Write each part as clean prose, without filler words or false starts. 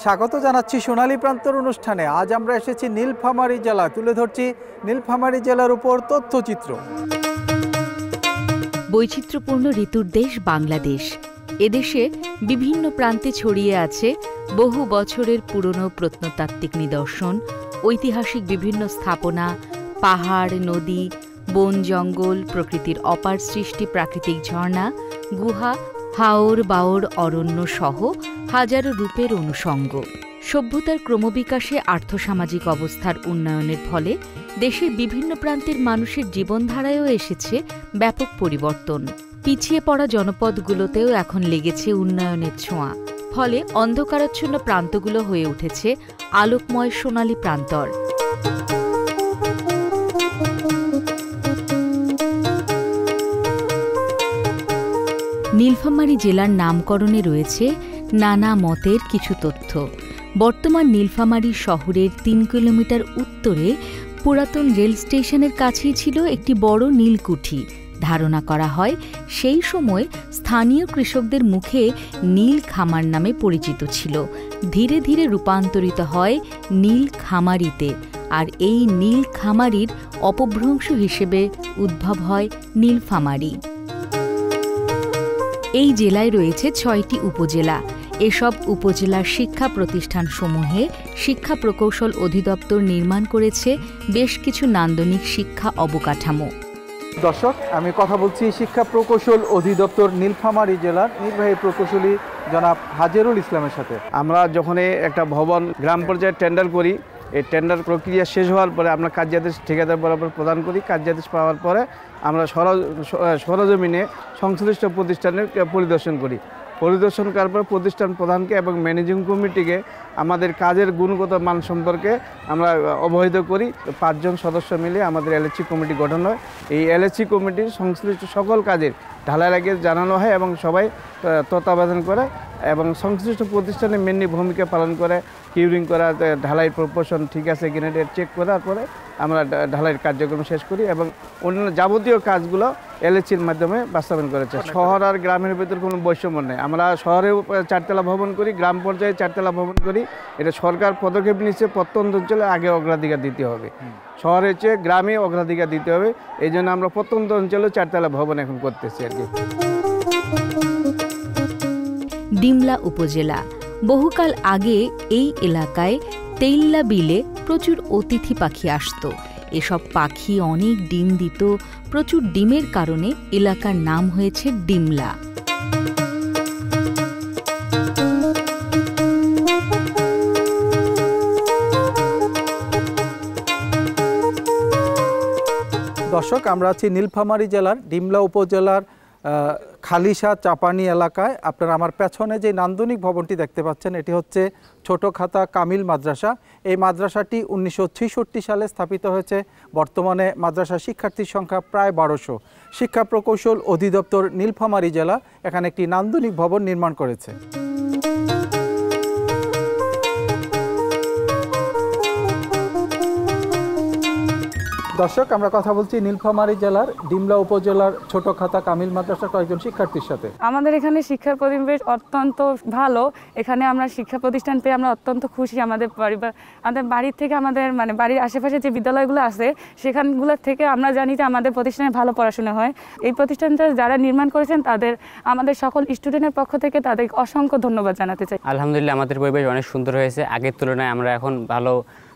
স্বাগত জানাচ্ছি সোনালী প্রান্তর অনুষ্ঠানে। আজ আমরা এসেছি নীলফামারী জেলা, তুলে ধরছি নীলফামারী জেলার উপর তথ্যচিত্র। বৈচিত্র্যপূর্ণ ঋতুর দেশ বাংলাদেশ। এদেশে বিভিন্ন প্রান্তে ছড়িয়ে আছে বহু বছরের পুরনো প্রত্নতাত্ত্বিক নিদর্শন, ঐতিহাসিক বিভিন্ন স্থাপনা, পাহাড়, নদী, বন জঙ্গল, প্রকৃতির অপার সৃষ্টি, প্রাকৃতিক ঝর্ণা, গুহা, হাওর বাওর অরণ্য সহ হাজারো রূপের অনুষঙ্গ। সভ্যতার ক্রমবিকাশে আর্থসামাজিক অবস্থার উন্নয়নের ফলে দেশের বিভিন্ন প্রান্তের মানুষের জীবনধারায়ও এসেছে ব্যাপক পরিবর্তন। পিছিয়ে পড়া জনপদগুলোতেও এখন লেগেছে উন্নয়নের ছোঁয়া। ফলে অন্ধকারাচ্ছন্ন প্রান্তগুলো হয়ে উঠেছে আলোকময় সোনালী প্রান্তর। নীলফামারী জেলার নামকরণে রয়েছে নানা মতের কিছু তথ্য। বর্তমান নীলফামারী শহরের ৩ কিলোমিটার উত্তরে পুরাতন রেল স্টেশনের কাছেই ছিল একটি বড় নীলকুঠি। ধারণা করা হয় সেই সময় স্থানীয় কৃষকদের মুখে নীল খামার নামে পরিচিত ছিল। ধীরে ধীরে রূপান্তরিত হয় নীল খামারিতে, আর এই নীল খামারির অপভ্রংশ হিসেবে উদ্ভব হয় নীলফামারী। এই জেলায় রয়েছে ৬টি উপজেলা। এসব উপজেলার শিক্ষা প্রতিষ্ঠানসমূহে শিক্ষা প্রকৌশল অধিদপ্তর নির্মাণ করেছে বেশ কিছু নান্দনিক শিক্ষা অবকাঠামো। দর্শক, আমি কথা বলছি শিক্ষা প্রকৌশল অধিদপ্তর নীলফামারী জেলার নির্বাহী প্রকৌশলী জনাব হাজেরুল ইসলামের সাথে। আমরা যখন একটা ভবন গ্রাম পর্যায়ে টেন্ডার করি, এই টেন্ডার প্রক্রিয়া শেষ হওয়ার পরে আমরা কার্যাদেশ ঠিকাদার বরাবর প্রদান করি। কার্যাদেশ পাওয়ার পরে আমরা সরজমিনে সংশ্লিষ্ট প্রতিষ্ঠানের পরিদর্শন করি। পরিদর্শন করার পর প্রতিষ্ঠান প্রধানকে এবং ম্যানেজিং কমিটিকে আমাদের কাজের গুণগত মান সম্পর্কে আমরা অবহিত করি। ৫ জন সদস্য মিলে আমাদের এলএচসি কমিটি গঠন হয়। এই এলএচসি কমিটির সংশ্লিষ্ট সকল কাজের ঢালাই আগে জানানো হয় এবং সবাই তত্ত্বাবধান করে এবং সংশ্লিষ্ট প্রতিষ্ঠানে মেনলি ভূমিকা পালন করে। কিউরিং করা, ঢালাই প্রপোর্শন ঠিক আছে কিনা চেক করার পরে আমরা ঢালাইয়ের কার্যক্রম শেষ করি এবং অন্যান্য যাবতীয় কাজগুলো এলএচসির মাধ্যমে বাস্তবায়ন করেছে। শহর আর গ্রামের ভিতর কোনো বৈষম্য নেই। আমরা শহরেও 4তলা ভবন করি, গ্রাম পর্যায়ে 4তলা ভবন করি। এটা সরকার পদক্ষেপ নিচ্ছে, প্রত্যন্ত অঞ্চলে আগে অগ্রাধিকার দিতে হবে, শহরের চেয়ে গ্রামে অগ্রাধিকার দিতে হবে। এই জন্য আমরা প্রত্যন্ত অঞ্চলে 4তলা ভবন এখন করতেছি আর কি। ডিমলা উপজেলা। বহুকাল আগে এই এলাকায় তেইল্লা বিলে প্রচুর অতিথি পাখি আসত। এসব পাখি অনেক ডিম দিত। প্রচুর ডিমের কারণে এলাকার নাম হয়েছে ডিমলা। দর্শক, আমরা আছি নীলফামারী জেলার ডিমলা উপজেলার খালিশা চাপানি এলাকায়। আপনারা আমার পেছনে যে নান্দনিক ভবনটি দেখতে পাচ্ছেন, এটি হচ্ছে ছোট খাতা কামিল মাদ্রাসা। এই মাদ্রাসাটি 1966 সালে স্থাপিত হয়েছে। বর্তমানে মাদ্রাসা শিক্ষার্থীর সংখ্যা প্রায় 1200। শিক্ষা প্রকৌশল অধিদপ্তর নীলফামারী জেলা এখানে একটি নান্দনিক ভবন নির্মাণ করেছে। দর্শক, আমরা কথা বলছি নীলফামারী জেলার ডিমলা উপজেলার ছোট খাতা কামিল মাদ্রাসার কয়েকজন শিক্ষার্থীর সাথে। আমাদের এখানে শিক্ষার পরিবেশ অত্যন্ত ভালো। এখানে আমরা শিক্ষা প্রতিষ্ঠান পেয়ে আমরা অত্যন্ত খুশি। আমাদের পরিবার, আমাদের বাড়ির থেকে, আমাদের বাড়ির আশেপাশে যে বিদ্যালয়গুলো আছে সেখানগুলোর থেকে আমরা জানি যে আমাদের প্রতিষ্ঠানে ভালো পড়াশোনা হয়। এই প্রতিষ্ঠানটা যারা নির্মাণ করেছেন তাদের, আমাদের সকল স্টুডেন্টের পক্ষ থেকে তাদের অসংখ্য ধন্যবাদ জানাতে চাই। আলহামদুলিল্লাহ, আমাদের পরিবেশ অনেক সুন্দর হয়েছে। আগের তুলনায় আমরা এখন ভালো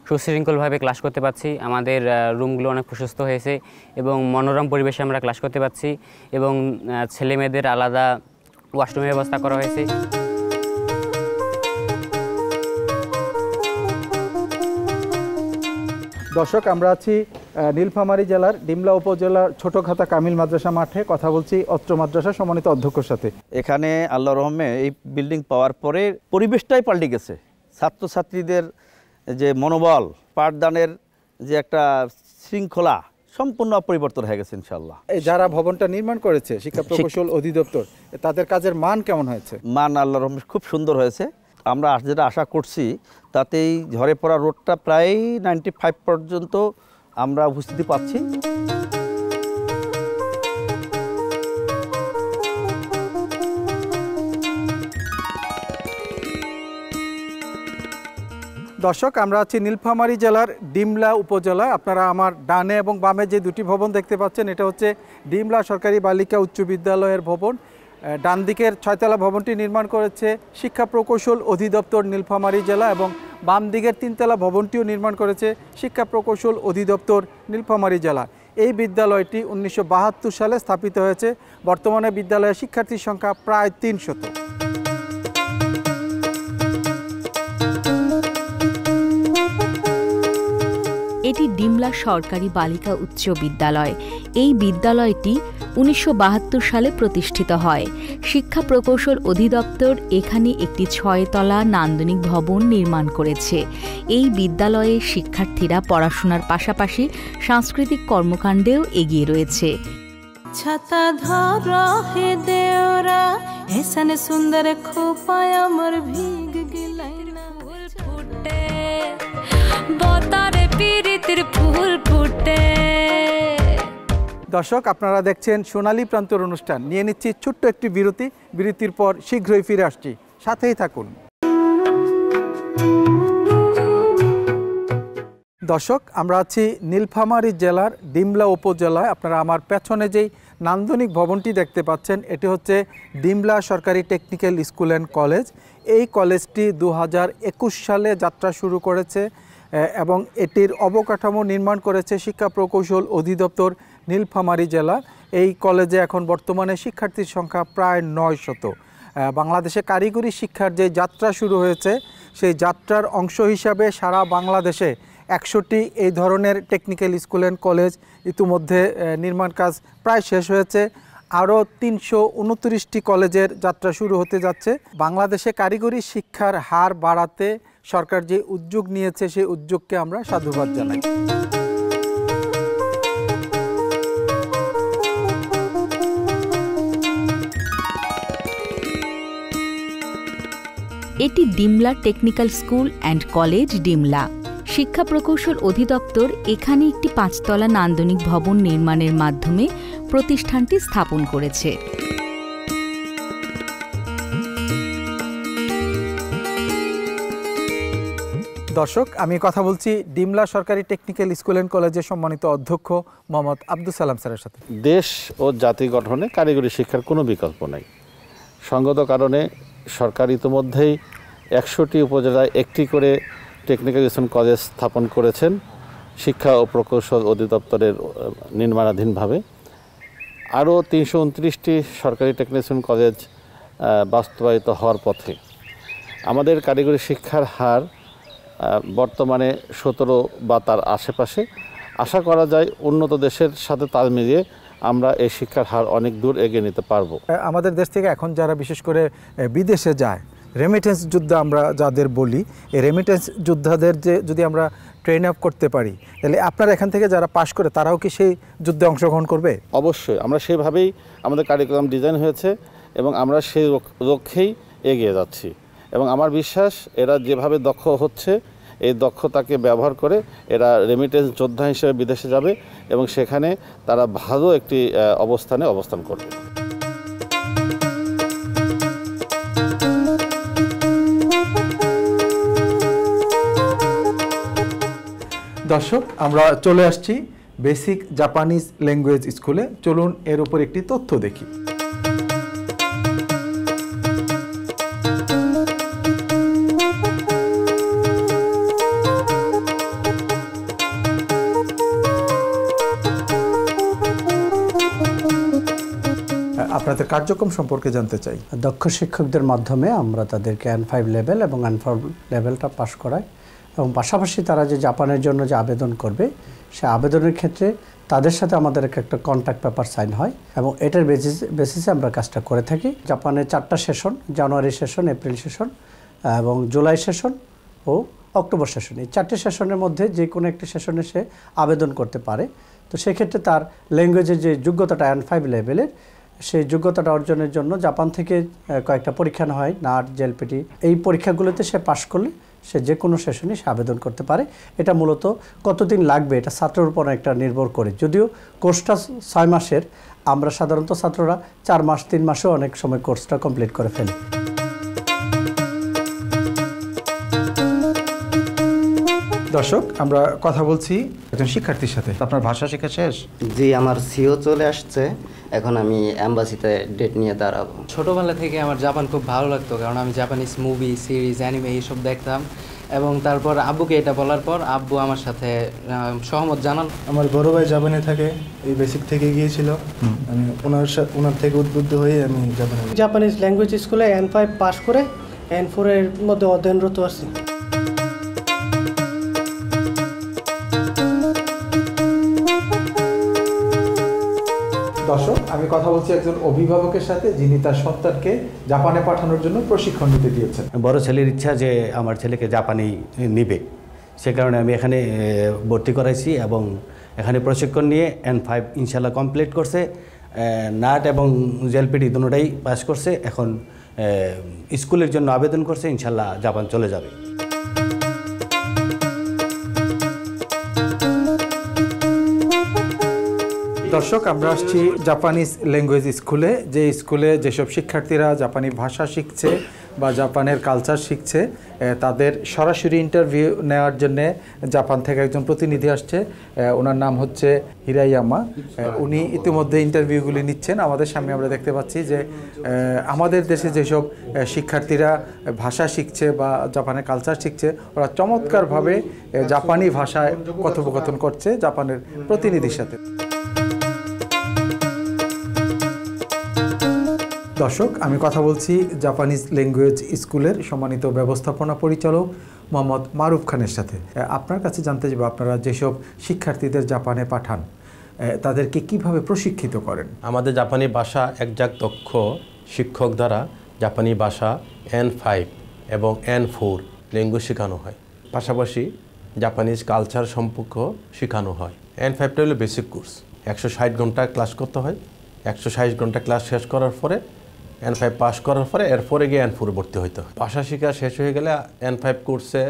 সুশৃঙ্খলভাবে ক্লাস করতে পারছি। আমাদের রুমগুলো অনেক প্রশস্ত হয়েছে এবং মনোরম পরিবেশে আমরা ক্লাস করতে পারছি এবং ছেলে মেয়েদের আলাদা ওয়াশরুমের ব্যবস্থা করা হয়েছে। দর্শক, আমরা আছি নীলফামারী জেলার ডিমলা উপজেলার ছোট খাতা কামিল মাদ্রাসা মাঠে। কথা বলছি অত্র মাদ্রাসা সম্মানিত অধ্যক্ষর সাথে। এখানে আল্লাহর রহমে এই বিল্ডিং পাওয়ার পরে পরিবেশটাই পাল্টে গেছে। ছাত্রছাত্রীদের যে মনোবল, পাঠদানের যে একটা শৃঙ্খলা সম্পূর্ণ পরিবর্তন হয়ে গেছে ইনশাআল্লাহ। যারা ভবনটা নির্মাণ করেছে শিক্ষা প্রকৌশল অধিদপ্তর, তাদের কাজের মান কেমন হয়েছে? মান আল্লাহর রহমে খুব সুন্দর হয়েছে। আমরা যেটা আশা করছি তাতেই ঝরে পড়া রোডটা প্রায় 95 পর্যন্ত আমরা উপস্থিতি পাচ্ছি। দর্শক, আমরা আছি নীলফামারী জেলার ডিমলা উপজেলায়। আপনারা আমার ডানে এবং বামে যে দুটি ভবন দেখতে পাচ্ছেন, এটা হচ্ছে ডিমলা সরকারি বালিকা উচ্চ বিদ্যালয়ের ভবন। ডান দিকের 6তলা ভবনটি নির্মাণ করেছে শিক্ষা প্রকৌশল অধিদপ্তর নীলফামারী জেলা, এবং বাম দিকের 3তলা ভবনটিও নির্মাণ করেছে শিক্ষা প্রকৌশল অধিদপ্তর নীলফামারী জেলা। এই বিদ্যালয়টি 1972 সালে স্থাপিত হয়েছে। বর্তমানে বিদ্যালয়ের শিক্ষার্থীর সংখ্যা প্রায় 300। এটি ডিমলা সরকারি বালিকা উচ্চ বিদ্যালয়। এই বিদ্যালয়টি 1972 সালে প্রতিষ্ঠিত হয়। শিক্ষা প্রকৌশল অধিদপ্তর এখানে একটি 6তলা নান্দনিক ভবন নির্মাণ করেছে। এই বিদ্যালয়ে শিক্ষার্থীরা পড়াশোনার পাশাপাশি সাংস্কৃতিক কর্মকাণ্ডেও এগিয়ে রয়েছে। ছাতা ধর হে দেওরা এসানে সুন্দর খোপায় আমার ভিগ গেলাই না ফুটে বতারে পিরিতির ফুল ফুটে। দর্শক, আপনারা দেখছেন সোনালী প্রান্তর অনুষ্ঠান। নিয়ে নিচ্ছি ছোট্ট একটি বিরতি। বিরতির পর শীঘ্রই ফিরে আসছি, সাথেই থাকুন। দর্শক, আমরা আছি নীলফামারী জেলার ডিমলা উপজেলায়। আপনারা আমার পেছনে যেই নান্দনিক ভবনটি দেখতে পাচ্ছেন, এটি হচ্ছে ডিমলা সরকারি টেকনিক্যাল স্কুল অ্যান্ড কলেজ। এই কলেজটি 2021 সালে যাত্রা শুরু করেছে এবং এটির অবকাঠামো নির্মাণ করেছে শিক্ষা প্রকৌশল অধিদপ্তর নীলফামারী জেলা। এই কলেজে এখন বর্তমানে শিক্ষার্থীর সংখ্যা প্রায় 900। বাংলাদেশে কারিগরি শিক্ষার যে যাত্রা শুরু হয়েছে, সেই যাত্রার অংশ হিসাবে সারা বাংলাদেশে 100টি এই ধরনের টেকনিক্যাল স্কুল অ্যান্ড কলেজ ইতিমধ্যে নির্মাণ কাজ প্রায় শেষ হয়েছে। আরও 329টি কলেজের যাত্রা শুরু হতে যাচ্ছে। বাংলাদেশে কারিগরি শিক্ষার হার বাড়াতে সরকার যে উদ্যোগ নিয়েছে, সেই উদ্যোগকে আমরা সাধুবাদ জানাই। এটি Dimla technical school and college Dimla. শিক্ষা প্রকৌশল অধিদপ্তর এখানে একটি 5তলা নান্দনিক ভবন নির্মাণের মাধ্যমে প্রতিষ্ঠানটি স্থাপন করেছে। দর্শক, আমি কথা বলছি ডিমলা সরকারি টেকনিক্যাল স্কুল অ্যান্ড কলেজের সম্মানিত অধ্যক্ষ মোহাম্মদ আব্দুল সালাম স্যারের সাথে। দেশ ও জাতি গঠনে কারিগরি শিক্ষার কোনো বিকল্প নেই। সঙ্গত কারণে সরকার ইতিমধ্যেই 100টি উপজেলায় একটি করে টেকনিক্যাল স্কুল কলেজ স্থাপন করেছেন শিক্ষা ও প্রকৌশল অধিদপ্তরের নির্মাণাধীনভাবে। আরও 329টি সরকারি টেকনিক্যাল স্কুল কলেজ বাস্তবায়িত হওয়ার পথে। আমাদের কারিগরি শিক্ষার হার বর্তমানে 17 বা তার আশেপাশে। আশা করা যায় উন্নত দেশের সাথে তাল মিলিয়ে আমরা এই শিক্ষার হার অনেক দূর এগিয়ে নিতে পারবো। আমাদের দেশ থেকে এখন যারা বিশেষ করে বিদেশে যায়, রেমিটেন্স যোদ্ধা আমরা যাদের বলি, এই রেমিটেন্স যোদ্ধাদের যে যদি আমরা ট্রেন আপ করতে পারি, তাহলে আপনারা এখান থেকে যারা পাশ করে তারাও কি সেই যুদ্ধে অংশগ্রহণ করবে? অবশ্যই, আমরা সেভাবেই আমাদের কারিকুলাম ডিজাইন হয়েছে এবং আমরা সেই লক্ষ্যেই এগিয়ে যাচ্ছি। এবং আমার বিশ্বাস এরা যেভাবে দক্ষ হচ্ছে, এই দক্ষতাকে ব্যবহার করে এরা রেমিটেন্স যোদ্ধা হিসেবে বিদেশে যাবে এবং সেখানে তারা ভালো একটি অবস্থানে অবস্থান করবে। দর্শক, আমরা চলে আসছি বেসিক জাপানিজ ল্যাঙ্গুয়েজ স্কুলে। চলুন এর উপর একটি তথ্য দেখি। আপনাদের কার্যক্রম সম্পর্কে জানতে চাই। দক্ষ শিক্ষকদের মাধ্যমে আমরা তাদেরকে N5 লেভেল এবং N4 লেভেলটা পাস করাই এবং পাশাপাশি তারা যে জাপানের জন্য যে আবেদন করবে, সে আবেদনের ক্ষেত্রে তাদের সাথে আমাদের একটা কন্ট্যাক্ট পেপার সাইন হয় এবং এটার বেসিসে আমরা কাজটা করে থাকি। জাপানের 4টা সেশন, জানুয়ারি সেশন, এপ্রিল সেশন এবং জুলাই সেশন ও অক্টোবর সেশন। এই 4টে সেশনের মধ্যে যে কোনো একটি সেশনে সে আবেদন করতে পারে। তো সেক্ষেত্রে তার ল্যাঙ্গুয়েজের যে যোগ্যতাটা N5 লেভেলের, সেই যোগ্যতাটা অর্জনের জন্য জাপান থেকে কয়েকটা পরীক্ষা হয়, নাট, জেলপিটি। এই পরীক্ষাগুলোতে সে পাশ করলে সে যে কোনো সেশনে সে আবেদন করতে পারে। এটা মূলত কতদিন লাগবে এটা ছাত্রের উপর একটা নির্ভর করে। যদিও কোর্সটা 6 মাসের, আমরা সাধারণত ছাত্ররা 4 মাস 3 মাসেও অনেক সময় কোর্সটা কমপ্লিট করে ফেলি। দর্শক, আমরা কথা বলছি একজন শিক্ষার্থীর সাথে। আপনার ভাষা শেখা শেষ? জি, আমার সিও চলে আসছে, এখন আমি অ্যাম্বাসিতে ডেট নিয়ে দাঁড়াবো। ছোটোবেলা থেকে আমার জাপান খুব ভালো লাগতো, কারণ আমি জাপানিজ মুভি, সিরিজ, অ্যানিমে এইসব দেখতাম, এবং তারপর আব্বুকে এটা বলার পর আব্বু আমার সাথে সহমত জানান। আমার বড় ভাই জাপানে থাকে, এই বেসিক থেকে গিয়েছিল, আমি ওনার থেকে উদ্বুদ্ধ হয়ে আমি জাপানিজ ল্যাঙ্গুয়েজ স্কুলে N5 পাস করে N4 এর মধ্যে অধ্যয়নরত আছি। দর্শক, আমি কথা বলছি একজন অভিভাবকের সাথে যিনি তার সন্তানকে জাপানে পাঠানোর জন্য প্রশিক্ষণ নিতে দিয়েছেন। বড় ছেলের ইচ্ছা যে আমার ছেলেকে জাপানি নিবে, সে কারণে আমি এখানে ভর্তি করাইছি এবং এখানে প্রশিক্ষণ নিয়ে N5 ইনশাল্লাহ কমপ্লিট করছে, নাট এবং জেলপিডি দুটোটাই পাস করছে। এখন স্কুলের জন্য আবেদন করছে, ইনশাল্লাহ জাপান চলে যাবে। দর্শক, আমরা আসছি জাপানিজ ল্যাঙ্গুয়েজ স্কুলে, যে স্কুলে যেসব শিক্ষার্থীরা জাপানি ভাষা শিখছে বা জাপানের কালচার শিখছে, তাদের সরাসরি ইন্টারভিউ নেওয়ার জন্য জাপান থেকে একজন প্রতিনিধি আসছে। ওনার নাম হচ্ছে হিরাইয়ামা। উনি ইতিমধ্যে ইন্টারভিউগুলি নিচ্ছেন। আমাদের সামনে আমরা দেখতে পাচ্ছি যে আমাদের দেশে যেসব শিক্ষার্থীরা ভাষা শিখছে বা জাপানের কালচার শিখছে, ওরা চমৎকারভাবে জাপানি ভাষায় কথোপকথন করছে জাপানের প্রতিনিধির সাথে। দর্শক, আমি কথা বলছি জাপানিজ ল্যাঙ্গুয়েজ স্কুলের সম্মানিত ব্যবস্থাপনা পরিচালক মোহাম্মদ মারুফ খানের সাথে। আপনার কাছে জানতে চাইব, আপনারা যেসব শিক্ষার্থীদের জাপানে পাঠান তাদেরকে কিভাবে প্রশিক্ষিত করেন? আমাদের জাপানি ভাষা একজাক দক্ষ শিক্ষক দ্বারা জাপানি ভাষা N5 এবং N4 ল্যাঙ্গুয়েজ শেখানো হয়, পাশাপাশি জাপানিজ কালচার সম্পর্ক শেখানো হয়। N5টা হলো বেসিক কোর্স, 160 ঘন্টা ক্লাস করতে হয়। 160 ঘন্টা ক্লাস শেষ করার পরে N5 পাস করার পরে এরপরে গিয়ে N4 ভর্তি হইতে হয়। ভাষা শেখা শেষ হয়ে গেলে N5 কোর্সে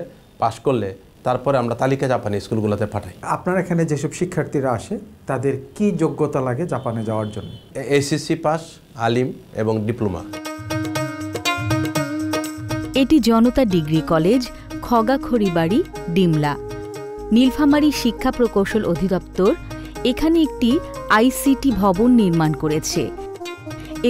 পাস করলে তারপরে আমরা তালিকা জাপানি স্কুলগুলোতে পাঠাই। আপনার এখানে যেসব শিক্ষার্থীরা আসে তাদের কি যোগ্যতা লাগে জাপানে যাওয়ার জন্য? ACC পাস, আলিম এবং ডিপ্লোমা। এটি জনতা ডিগ্রি কলেজ, খগাখড়িবাড়ি, ডিমলা। নীলফামারী শিক্ষা প্রকৌশল অধিদপ্তর এখানে একটি ICT ভবন নির্মাণ করেছে।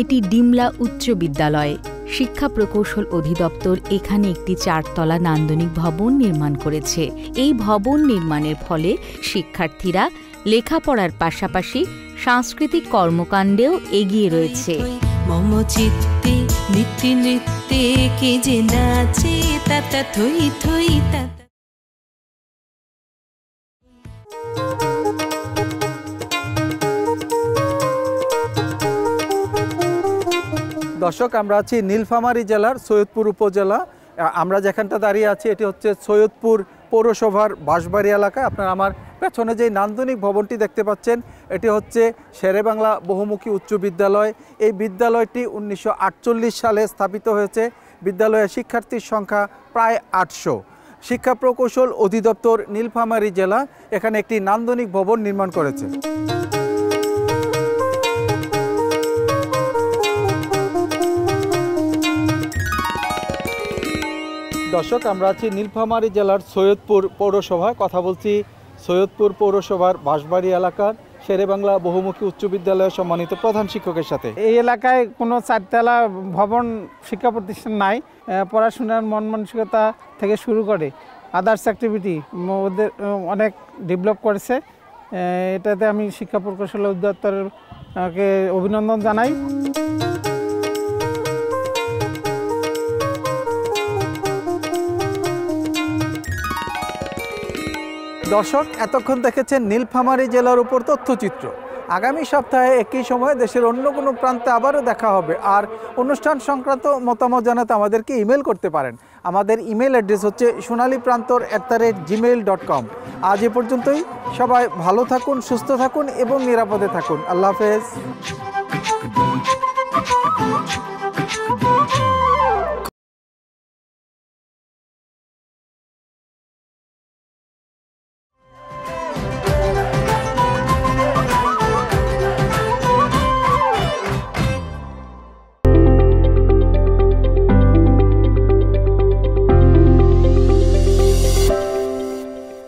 এটি ডিমলা উচ্চ বিদ্যালয়। শিক্ষা প্রকৌশল অধিদপ্তর এখানে একটি 4 তলা নান্দনিক ভবন নির্মাণ করেছে। এই ভবন নির্মাণের ফলে শিক্ষার্থীরা লেখাপড়ার পাশাপাশি সাংস্কৃতিক কর্মকাণ্ডেও এগিয়ে রয়েছে। মম চিত্তে নিত্যে নৃত্যে কে যে নাচে তাতা থই থই তাতা। দর্শক, আমরা আছি নীলফামারী জেলার সৈয়দপুর উপজেলা। আমরা যেখানটা দাঁড়িয়ে আছি এটি হচ্ছে সৈয়দপুর পৌরসভার বাঁশবাড়ি এলাকায়। আপনারা আমার পেছনে যে নান্দনিক ভবনটি দেখতে পাচ্ছেন, এটি হচ্ছে শেরেবাংলা বহুমুখী উচ্চ বিদ্যালয়। এই বিদ্যালয়টি 1948 সালে স্থাপিত হয়েছে। বিদ্যালয়ের শিক্ষার্থীর সংখ্যা প্রায় 800। শিক্ষা প্রকৌশল অধিদপ্তর নীলফামারী জেলা এখানে একটি নান্দনিক ভবন নির্মাণ করেছে। দর্শক, আমরা আছি নীলফামারী জেলার সৈয়দপুর পৌরসভায়। কথা বলছি সৈয়দপুর পৌরসভার বাঁশবাড়ি এলাকার শেরেবাংলা বহুমুখী উচ্চ বিদ্যালয়ের সম্মানিত প্রধান শিক্ষকের সাথে। এই এলাকায় কোনো 4তলা ভবন শিক্ষা প্রতিষ্ঠান নাই। পড়াশোনার মন মানসিকতা থেকে শুরু করে আদার্স অ্যাক্টিভিটি ওদের অনেক ডেভেলপ করেছে। এটাতে আমি শিক্ষা প্রকৌশল অধিদপ্তরকে অভিনন্দন জানাই। দর্শক, এতক্ষণ দেখেছেন নীলফামারী জেলার উপর তথ্যচিত্র। আগামী সপ্তাহে একই সময়ে দেশের অন্য কোনো প্রান্তে আবারও দেখা হবে। আর অনুষ্ঠান সংক্রান্ত মতামত জানাতে আমাদেরকে ইমেল করতে পারেন। আমাদের ইমেল অ্যাড্রেস হচ্ছে sonaliprantor@gmail.com। আজ এ পর্যন্তই। সবাই ভালো থাকুন, সুস্থ থাকুন এবং নিরাপদে থাকুন। আল্লাহ হাফেজ।